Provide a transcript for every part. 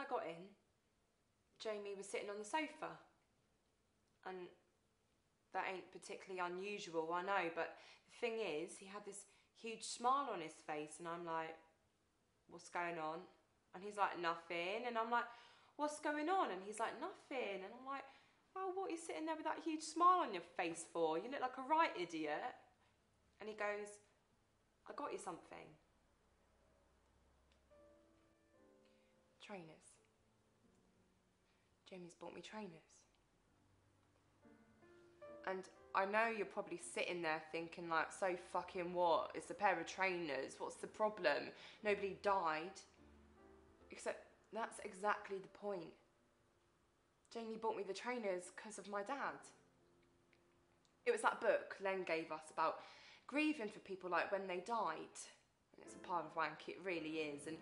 got in, Jamie was sitting on the sofa. And that ain't particularly unusual, I know, but the thing is, he had this huge smile on his face, and I'm like, what's going on? And he's like, nothing. And I'm like, what's going on? And he's like, nothing. And I'm like, oh, what are you sitting there with that huge smile on your face for? You look like a right idiot. And he goes, I got you something. Trainers. Jamie's bought me trainers. And I know you're probably sitting there thinking like, so fucking what? It's a pair of trainers. What's the problem? Nobody died. Except that's exactly the point. Jamie bought me the trainers because of my dad. It was that book Len gave us about grieving for people like when they died. And it's a pile of wank, it really is. And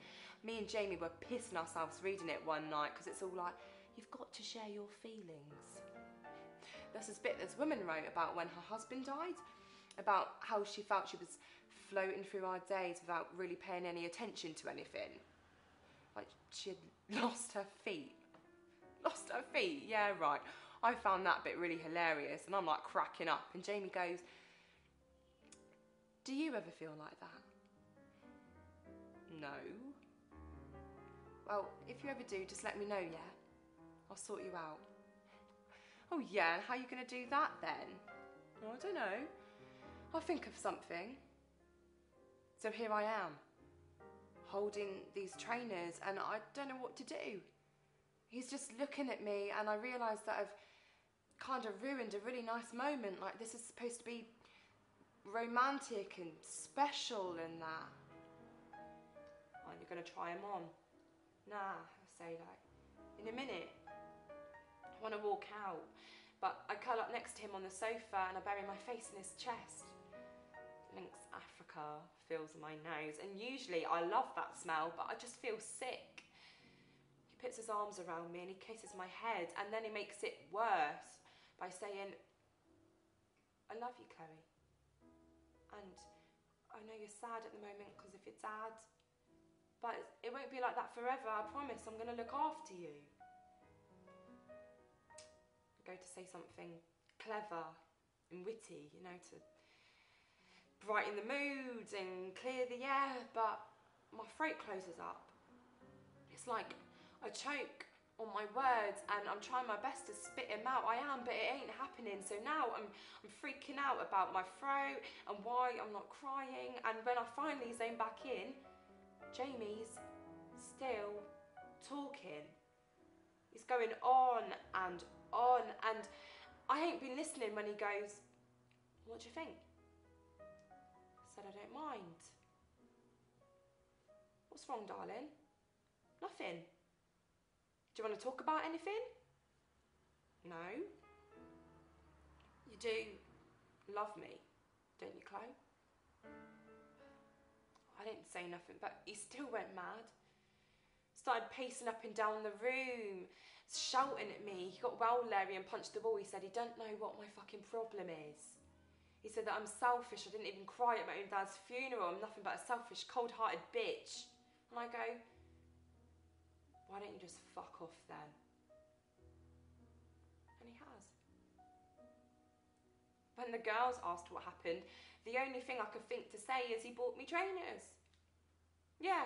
me and Jamie were pissing ourselves reading it one night because it's all like, you've got to share your feelings. There's this bit this woman wrote about when her husband died, about how she felt she was floating through our days without really paying any attention to anything. Like she had lost her feet. Lost her feet, yeah, right. I found that bit really hilarious and I'm like cracking up. And Jamie goes, do you ever feel like that? No. Well, if you ever do, just let me know, yeah? I'll sort you out. Oh yeah, and how are you going to do that then? Oh, I don't know. I'll think of something. So here I am, holding these trainers, and I don't know what to do. He's just looking at me, and I realise that I've kind of ruined a really nice moment. Like, this is supposed to be romantic and special and that. Oh, you're going to try them on? Nah, I say, like, in a minute. I want to walk out, but I curl up next to him on the sofa and I bury my face in his chest. Lynx Africa fills my nose, and usually I love that smell, but I just feel sick. He puts his arms around me and he kisses my head, and then he makes it worse by saying, I love you, Chloe. And I know you're sad at the moment because of your dad, but it won't be like that forever, I promise. I'm going to look after you. Go to say something clever and witty, you know, to brighten the mood and clear the air, but my throat closes up. It's like I choke on my words and I'm trying my best to spit them out. I am, but it ain't happening. So now I'm freaking out about my throat and why I'm not crying. And when I finally zone back in, Jamie's still talking. He's going on, and I ain't been listening when he goes, what do you think? I said, I don't mind. What's wrong, darling? Nothing. Do you want to talk about anything? No. You do love me, don't you, Chloe? I didn't say nothing, but he still went mad. Started pacing up and down the room, shouting at me. He got well Larry and punched the wall. He said he don't know what my fucking problem is. He said that I'm selfish. I didn't even cry at my own dad's funeral. I'm nothing but a selfish, cold-hearted bitch. And I go, why don't you just fuck off then? And he has. When the girls asked what happened, the only thing I could think to say is he bought me trainers. Yeah.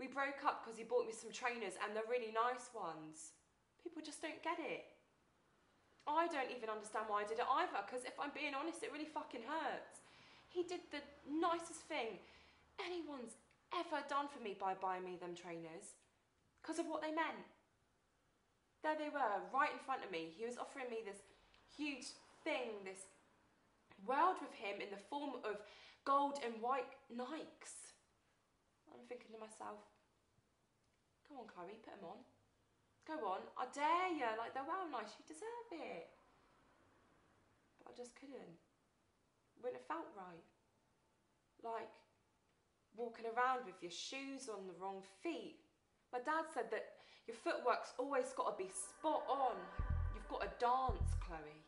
We broke up because he bought me some trainers and they're really nice ones. People just don't get it. I don't even understand why I did it either, because if I'm being honest, it really fucking hurts. He did the nicest thing anyone's ever done for me by buying me them trainers because of what they meant. There they were, right in front of me. He was offering me this huge thing, this world with him in the form of gold and white Nikes. I'm thinking to myself, go on, Chloe, put them on. Go on, I dare you, like they're well nice, you deserve it. But I just couldn't. It wouldn't have felt right. Like walking around with your shoes on the wrong feet. My dad said that your footwork's always got to be spot on. You've got to dance, Chloe.